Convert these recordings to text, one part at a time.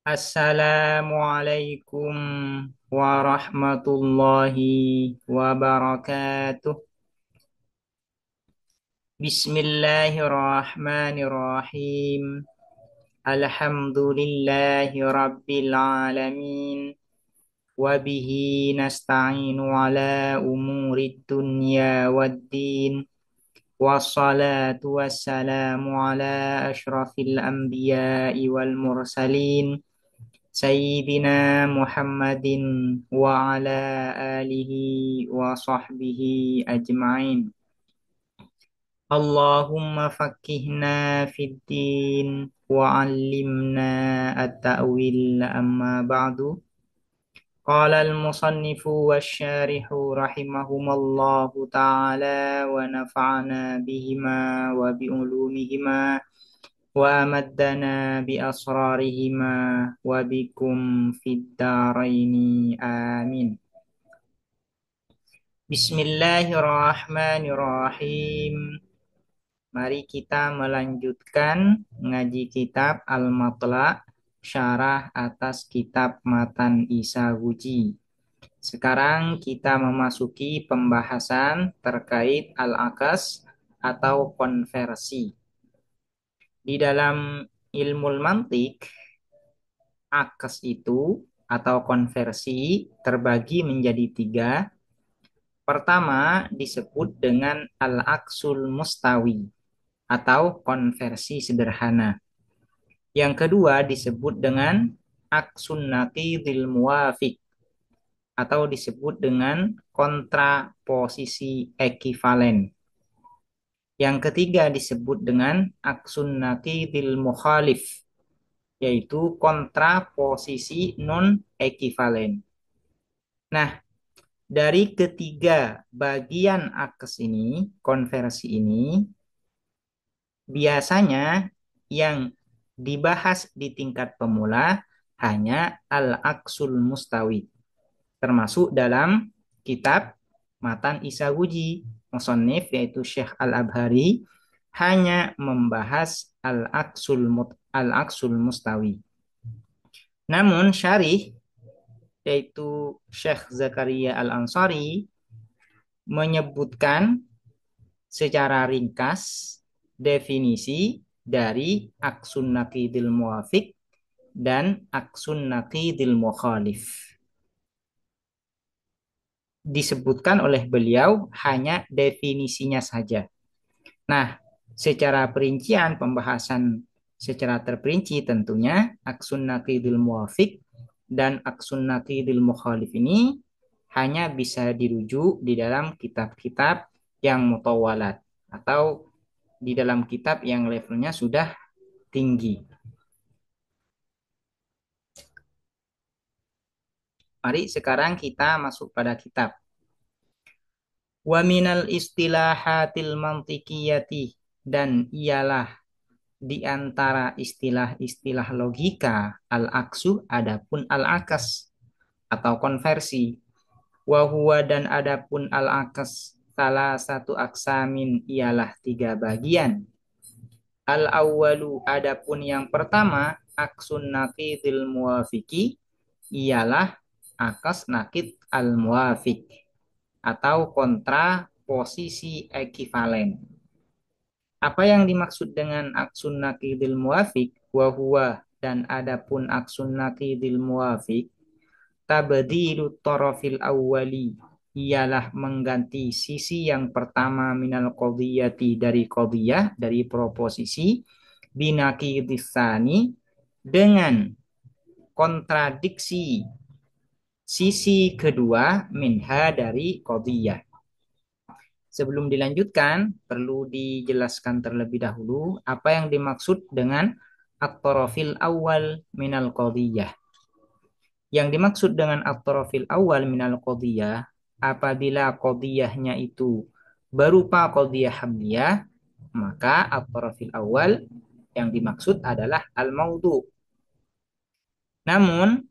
Assalamualaikum warahmatullahi wabarakatuh. Bismillahirrahmanirrahim. Alhamdulillahi rabbil alamin. Wabihi nasta'inu ala umurid dunya waddin. Wassalatu wassalamu ala ashrafil anbiya'i wal mursalin. Sayyidina Muhammadin wa ala alihi wa sahbihi ajma'in. Allahumma fakkihna fid din wa 'allimna at-ta'wil amma ba'du. Qala al-musannifu wasyarihu rahimahumallahu ta'ala wa nafa'ana bihima wa bi'ulumihima wa amaddana bi asrarihima wa bikum fid daraini amin. Bismillahirrahmanirrahim. Mari kita melanjutkan ngaji kitab Al-Matla, syarah atas kitab Matan Isaguji. Sekarang kita memasuki pembahasan terkait al-akas atau konversi. Di dalam ilmu mantik, akas itu atau konversi terbagi menjadi tiga. Pertama disebut dengan al-aksul mustawi atau konversi sederhana. Yang kedua disebut dengan aksun naqidil muwafiq atau disebut dengan kontraposisi ekivalen. Yang ketiga disebut dengan aksun naqidil mukhalif, yaitu kontraposisi non-ekivalen. Nah, dari ketiga bagian akes ini, konversi ini, biasanya yang dibahas di tingkat pemula hanya al-aksul mustawi, termasuk dalam kitab Matan Isaguji, musannif yaitu Syekh Al-Abhari hanya membahas al-aksul mustawi. Namun syarih yaitu Syekh Zakaria Al-Ansari menyebutkan secara ringkas definisi dari aksun naqidil muwafiq dan aksun naqidil mukhalif. Disebutkan oleh beliau hanya definisinya saja. Nah, secara perincian pembahasan secara terperinci tentunya aksun naqidil muwafiq dan aksun naqidil mukhalif ini hanya bisa dirujuk di dalam kitab-kitab yang mutawalat atau di dalam kitab yang levelnya sudah tinggi. Mari sekarang kita masuk pada kitab. Wa minal istilahatil mantikiyati, dan ialah di antara istilah-istilah logika al-aksu adapun al-akas atau konversi. Wa huwa, dan adapun al-akas salah satu aksamin ialah tiga bagian. Al-awwalu, adapun yang pertama aksun naqidil muwafiqi ialah akas nakid al-muwafiq atau kontra posisi ekivalen. Apa yang dimaksud dengan aksun naqidil muwafiq? Wa huwa, dan adapun aksun naqidil muwafiq tabdilu tarafil awwali ialah mengganti sisi yang pertama minal qadiyati dari qadiyah, dari proposisi, binaqidis tsani dengan kontradiksi sisi kedua minha dari qadiyah. Sebelum dilanjutkan, perlu dijelaskan terlebih dahulu apa yang dimaksud dengan at-tarafil awal minal qadiyah. Yang dimaksud dengan at-tarafil awal minal qadiyah, apabila qadiyahnya itu berupa qadiyah hamliyah, maka at-tarafil awal yang dimaksud adalah al-maudhu. Namun,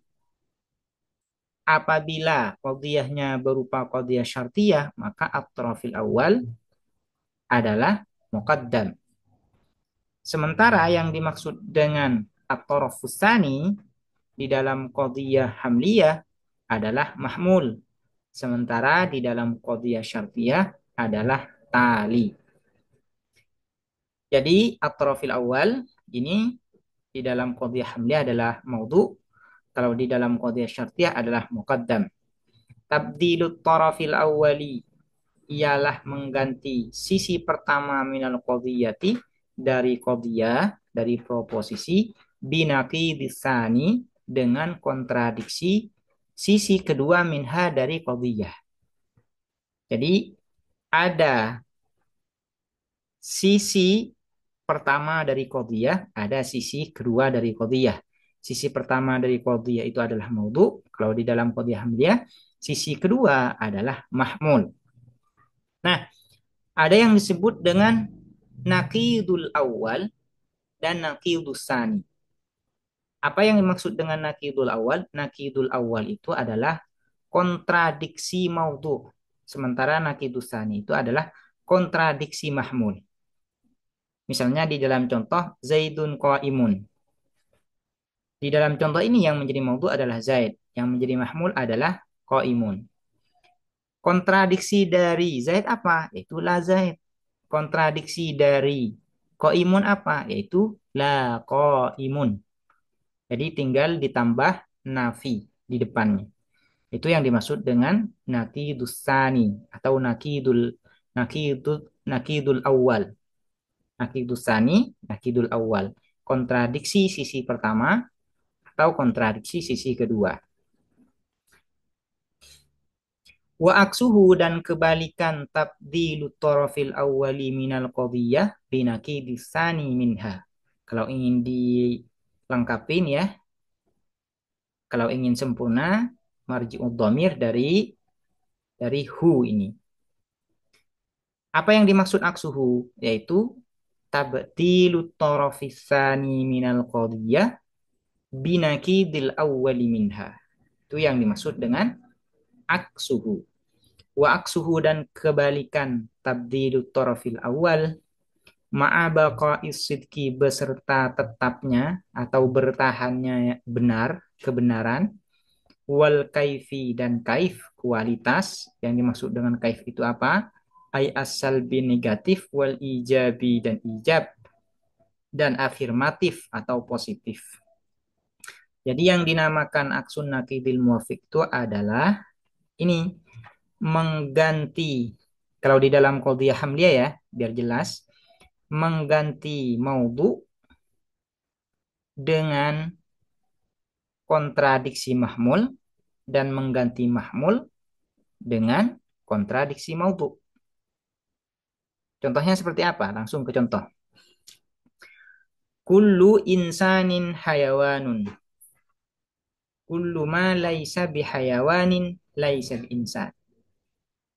apabila qadiyahnya berupa qadiyah syartiyah, maka at-tarafil awal adalah muqaddam. Sementara yang dimaksud dengan at-tarafus tsani di dalam qadhiyah hamliyah adalah mahmul. Sementara di dalam qadhiyah syartiyah adalah tali. Jadi at-tarafil awal ini di dalam qadhiyah hamliyah adalah maudhu, kalau di dalam qadhiyah syartiyah adalah muqaddam. Tabdilut tarafil awwali ialah mengganti sisi pertama minal qadhiyati dari qadhiyah, dari proposisi, binaqi disani dengan kontradiksi sisi kedua minha dari qadhiyah. Jadi ada sisi pertama dari qadhiyah, ada sisi kedua dari qadhiyah. Sisi pertama dari qadhiyah itu adalah maudhu, kalau di dalam qadhiyah hamliyah. Sisi kedua adalah mahmul. Nah, ada yang disebut dengan naqidul awal dan naqidus sani. Apa yang dimaksud dengan naqidul awal? Naqidul awal itu adalah kontradiksi maudhu. Sementara naqidus sani itu adalah kontradiksi mahmul. Misalnya di dalam contoh Zaidun qaimun. Di dalam contoh ini yang menjadi maudhu adalah Zaid, yang menjadi mahmul adalah qaimun. Kontradiksi dari Zaid apa? Yaitu la Zaid. Kontradiksi dari qaimun apa? Yaitu la qaimun. Jadi tinggal ditambah nafi di depannya. Itu yang dimaksud dengan nakidus sani atau nakidul awal. Nakidus sani, nakidul awal. Kontradiksi sisi pertama atau kontradiksi sisi kedua. Wa aksuhu dan kebalikan tabdilu tarafil awwali minal qadhiyah binakidis sani minha. Kalau ingin dilengkapin ya, kalau ingin sempurna marji'ud dhamir dari hu ini. Apa yang dimaksud aksuhu? Yaitu tabdilu tarafis sani minal qadhiyah binakidil awwali minha. Itu yang dimaksud dengan aksuhu. Wa aksuhu dan kebalikan tabdilu tarafil awal ma'abaqa'is sidki beserta tetapnya atau bertahannya benar, kebenaran, wal kaifi dan kaif, kualitas. Yang dimaksud dengan kaif itu apa? Ay as-salbi negatif, wal ijabi dan ijab, dan afirmatif atau positif. Jadi yang dinamakan aksun nakidil muwafiq itu adalah ini, mengganti, kalau di dalam qadhiyah hamliyah ya, biar jelas, mengganti maudhu dengan kontradiksi mahmul dan mengganti mahmul dengan kontradiksi maudhu. Contohnya seperti apa? Langsung ke contoh. Kullu insanin hayawanun. Kullu ma laisa bihayawanin laisa insan.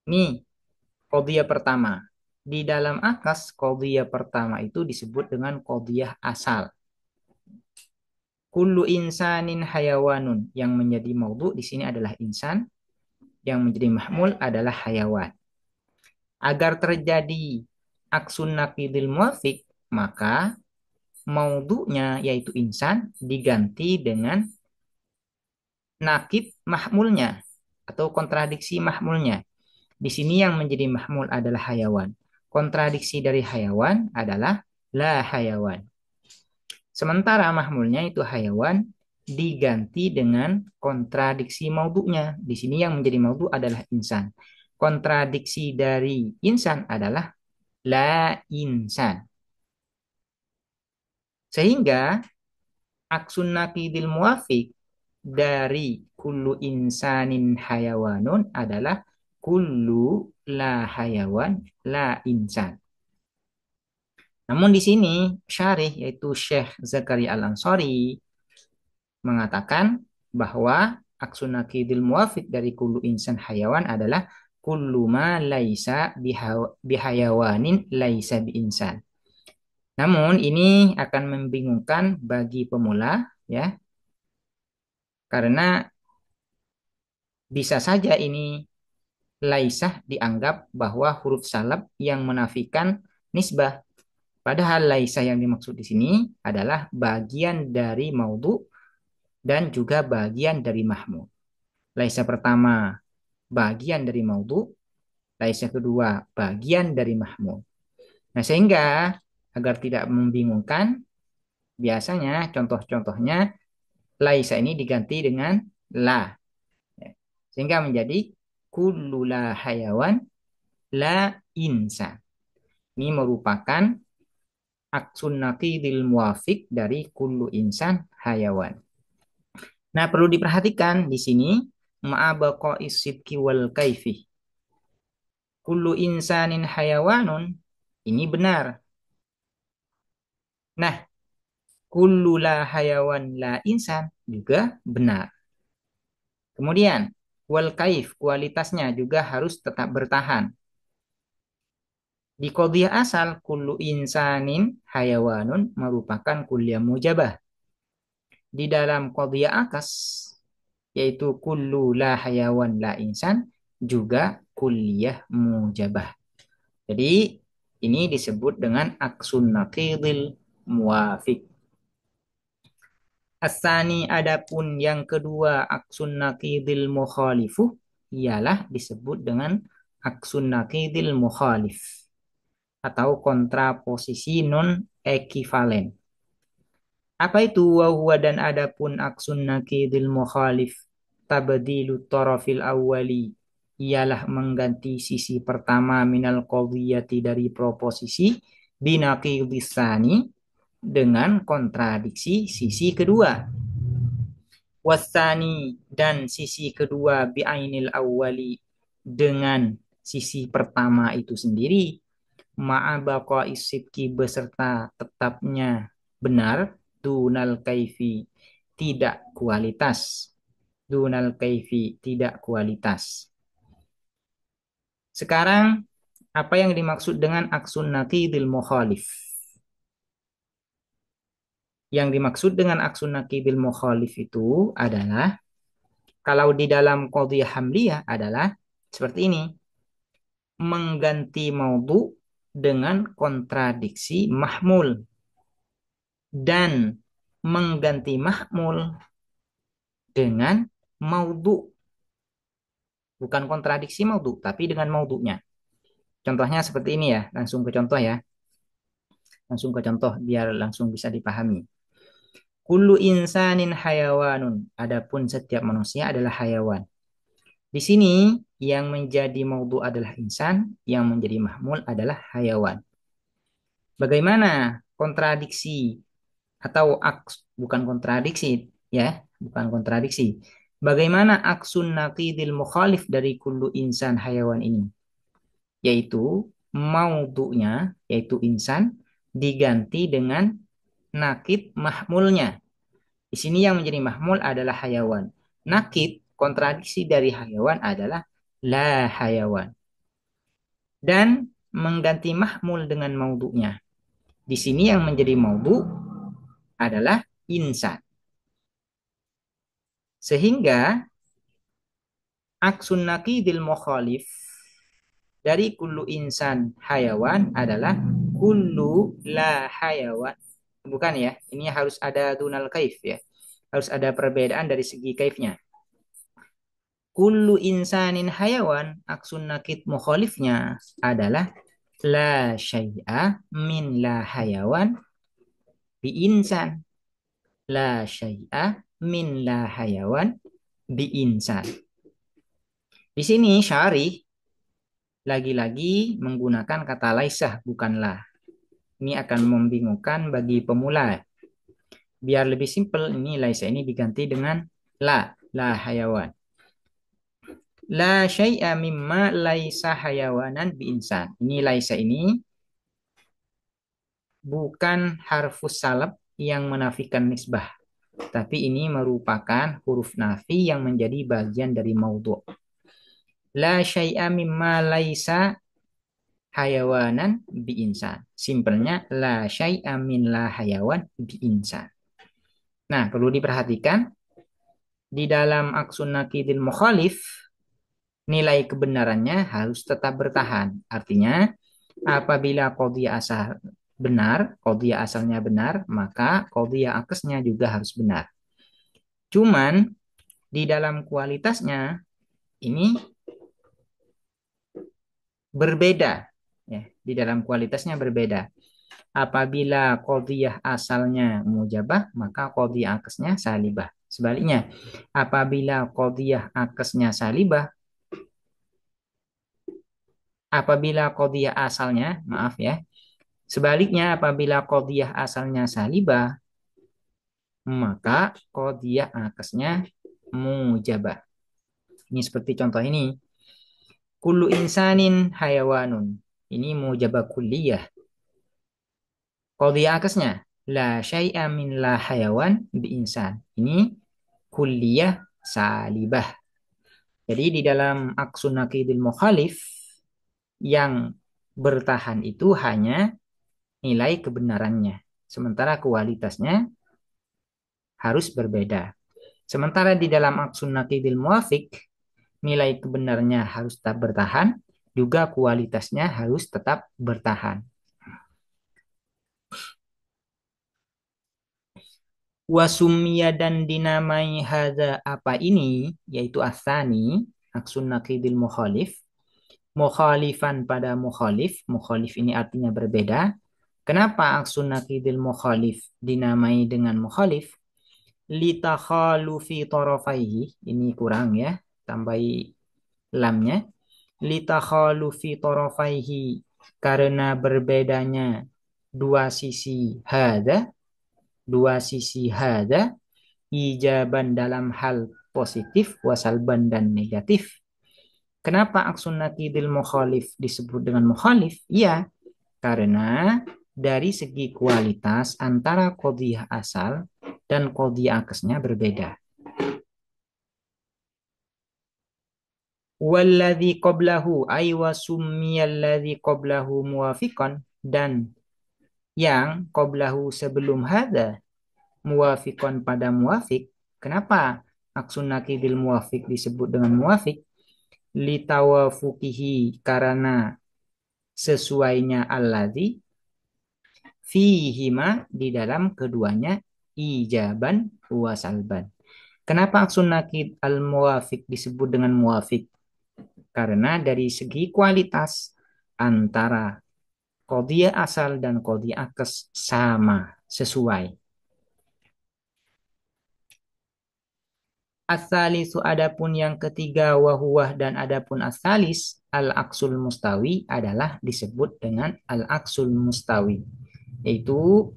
Ini qadhiyah pertama. Di dalam akas, qadhiyah pertama itu disebut dengan qadhiyah asal. Kullu insanin hayawanun. Yang menjadi maudhu di sini adalah insan. Yang menjadi mahmul adalah hayawan. Agar terjadi aksun nakidil muwafiq, maka maudhu'nya yaitu insan diganti dengan nakib mahmulnya atau kontradiksi mahmulnya. Di sini yang menjadi mahmul adalah hayawan. Kontradiksi dari hayawan adalah la hayawan. Sementara mahmulnya itu hayawan diganti dengan kontradiksi maudhu'nya. Di sini yang menjadi maudhu adalah insan. Kontradiksi dari insan adalah la insan. Sehingga aksun nakidil muwafiq dari kullu insanin hayawanun adalah kullu la hayawan la insan. Namun di sini syarih yaitu Syekh Zakaria Al-Ansari mengatakan bahwa aksun nakidil muwafiq dari kullu insan hayawan adalah kullu ma laisa bihayawanin laisa bi insan. Namun ini akan membingungkan bagi pemula ya. Karena bisa saja ini laisah dianggap bahwa huruf salab yang menafikan nisbah. Padahal laisah yang dimaksud di sini adalah bagian dari maudhu dan juga bagian dari mahmul. Laisa pertama bagian dari maudhu, laisa kedua bagian dari mahmul. Nah, sehingga agar tidak membingungkan, biasanya contoh-contohnya laisa ini diganti dengan la. Ya. Sehingga menjadi kullu la hayawan la insan. Ini merupakan aksun naqidil muwafiq dari kullu insan hayawan. Nah, perlu diperhatikan di sini ma'abaqa'is sidqi wal kaifi. Kullu insanin hayawanun ini benar. Nah, kullu la hayawan la insan juga benar. Kemudian wal kaif kualitasnya juga harus tetap bertahan. Di qadhiyah asal kullu insanin hayawanun merupakan kulliyah mujabah. Di dalam qadhiyah akas yaitu kullu la hayawan la insan juga kulliyah mujabah. Jadi ini disebut dengan aksun naqidil muwafiq. Asani adapun yang kedua aksun naqidil mukhalifu ialah disebut dengan aksun naqidil mukhalif atau kontraposisi non ekivalen. Apa itu wa dan adapun aksun naqidil mukhalif tabdilu tarafil awwali ialah mengganti sisi pertama minal qadhiyati dari proposisi binaqidis tsani dengan kontradiksi sisi kedua. Wasani dan sisi kedua bi'ainil awwali dengan sisi pertama itu sendiri ma'abaqa isidki beserta tetapnya benar dunal kaifi tidak kualitas dunal kaifi tidak kualitas. Sekarang apa yang dimaksud dengan aksun naqidil mukhalif? Yang dimaksud dengan aksun naqidil mukhalif itu adalah kalau di dalam qadhiyah hamliyah adalah seperti ini. Mengganti maudhu dengan kontradiksi mahmul. Dan mengganti mahmul dengan maudhu. Bukan kontradiksi maudhu, tapi dengan maudhunya. Contohnya seperti ini ya. Langsung ke contoh ya. Langsung ke contoh biar langsung bisa dipahami. Kullu insanin hayawanun. Adapun setiap manusia adalah hayawan. Di sini yang menjadi maudhu adalah insan, yang menjadi mahmul adalah hayawan. Bagaimana kontradiksi atau bukan kontradiksi ya, bukan kontradiksi. Bagaimana aksun naqidil mukhalif dari kullu insan hayawan ini? Yaitu maudhu'nya, yaitu insan diganti dengan nakid mahmulnya. Di sini yang menjadi mahmul adalah hayawan. Nakid kontradiksi dari hayawan adalah la hayawan. Dan mengganti mahmul dengan maudhu'nya. Di sini yang menjadi maudhu adalah insan. Sehingga aksun naqidil mukhalif dari kullu insan hayawan adalah kullu la hayawan. Bukan ya, ini harus ada dunal kaif ya. Harus ada perbedaan dari segi kaifnya. Kullu insanin hayawan, aksun naqid mukhalifnya adalah la syai'a min la hayawan bi insan. La syai'a min la hayawan bi insan. Di sini syarih lagi-lagi menggunakan kata laisah bukanlah. Ini akan membingungkan bagi pemula. Biar lebih simpel ini laisah ini diganti dengan la hayawan. La syai'a mimma laisa hayawanan bi insan. Ini laisa ini bukan harfus salab yang menafikan nisbah. Tapi ini merupakan huruf nafi yang menjadi bagian dari maudhu'. La syai'a mimma laisa hayawanan bi insan. Simpelnya la syai'a min la hayawan bi insan. Nah, perlu diperhatikan di dalam aksun naqidil mukhalif nilai kebenarannya harus tetap bertahan. Artinya apabila qadhiyah asal benar, qadhiyah asalnya benar, maka qadhiyah akasnya juga harus benar. Cuman di dalam kualitasnya ini berbeda. Ya, di dalam kualitasnya berbeda. Apabila qadhiyah asalnya mujabah, maka qadhiyah akasnya salibah. Sebaliknya, apabila qadhiyah akasnya salibah, apabila qadhiyah asalnya, maaf ya, sebaliknya apabila qadhiyah asalnya salibah, maka qadhiyah akasnya mujabah. Ini seperti contoh ini. Kullu insanin hayawanun. Ini mujabah kulliyah. Qadhiyah akasnya la syai'a min la hayawan bi insan. Ini kulliyah salibah. Jadi di dalam aksun nakidil mukhalif yang bertahan itu hanya nilai kebenarannya. Sementara kualitasnya harus berbeda. Sementara di dalam aksun nakidil muafik, nilai kebenarannya harus tetap bertahan, juga kualitasnya harus tetap bertahan. Wasumia dan dinamai hadza apa ini, yaitu asani, aksun nakidil mukhalif, mukhalifan pada mukhalif, mukhalif ini artinya berbeda. Kenapa aksun nakidil mukhalif dinamai dengan mukhalif? Litakhalufi tarafaihi, ini kurang ya, tambahi lamnya. Litakhalufi tarafaihi, karena berbedanya dua sisi hada, dua sisi hada, ijaban dalam hal positif, wasalban dan negatif. Kenapa aksun nakidil mukhalif disebut dengan mukhalif? Iya, karena dari segi kualitas antara qadhiyah asal dan qadhiyah akasnya berbeda. Walladzi qablahu ay wa summiyalladzi qablahu muwafiqan, dan yang qablahu sebelum hadza muwafiqan pada muwafiq. Kenapa aksun nakidil muwafiq disebut dengan muwafiq? Litawafukihi, karena sesuainya alladzi fihima di dalam keduanya ijaban wa salban. Kenapa aksun nakid al-muwafiq disebut dengan muwafiq? Karena dari segi kualitas antara qadhiyah asal dan qadhiyah akas sama, sesuai. As-salisu, adapun yang ketiga, wahuwah dan adapun as-salis, al-aksul mustawi adalah disebut dengan al-aksul mustawi. Yaitu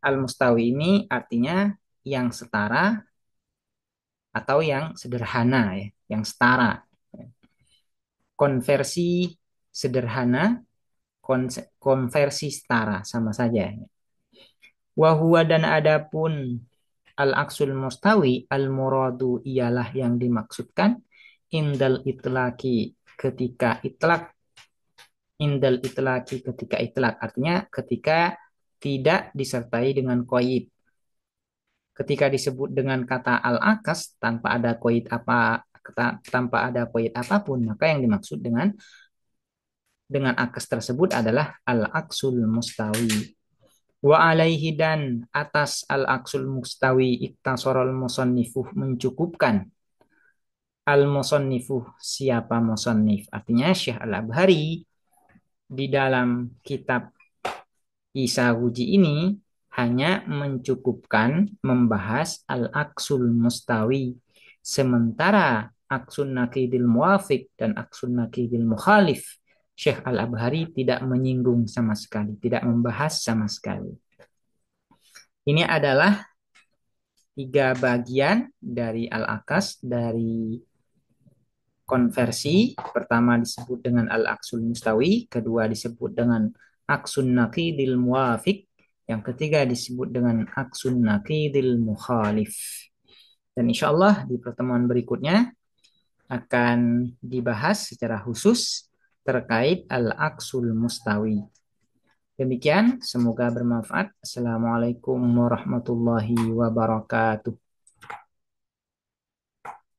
al-mustawi ini artinya yang setara atau yang sederhana ya, yang setara. Konversi sederhana, konversi setara sama saja. Wahuwa dan adapun al-aksul mustawi, al-muradu ialah yang dimaksudkan indal itlaki ketika itlak, indal itlaki ketika itlak artinya ketika tidak disertai dengan qaid. Ketika disebut dengan kata al-akas tanpa ada qaid apa, tanpa ada qaid apapun, maka yang dimaksud dengan akas tersebut adalah al-aksul mustawi. Wa alaihi, dan atas al-aksul mustawi iktasorol musonnifuh mencukupkan. Al-musonnifuh, siapa musonnif? Artinya Syekh Al-Abhari di dalam kitab Isa Wuji ini hanya mencukupkan membahas al-aksul mustawi. Sementara aksun nakidil muwafiq dan aksun nakidil mukhalif, Syekh Al-Abhari tidak menyinggung sama sekali, tidak membahas sama sekali. Ini adalah 3 bagian dari al-akas, dari konversi. Pertama disebut dengan al-aksul mustawi, kedua disebut dengan aksun naqidil muwafiq, yang ketiga disebut dengan aksun naqidil mukhalif. Dan insya Allah di pertemuan berikutnya akan dibahas secara khusus terkait al-aksul mustawi. Demikian, semoga bermanfaat. Assalamualaikum warahmatullahi wabarakatuh.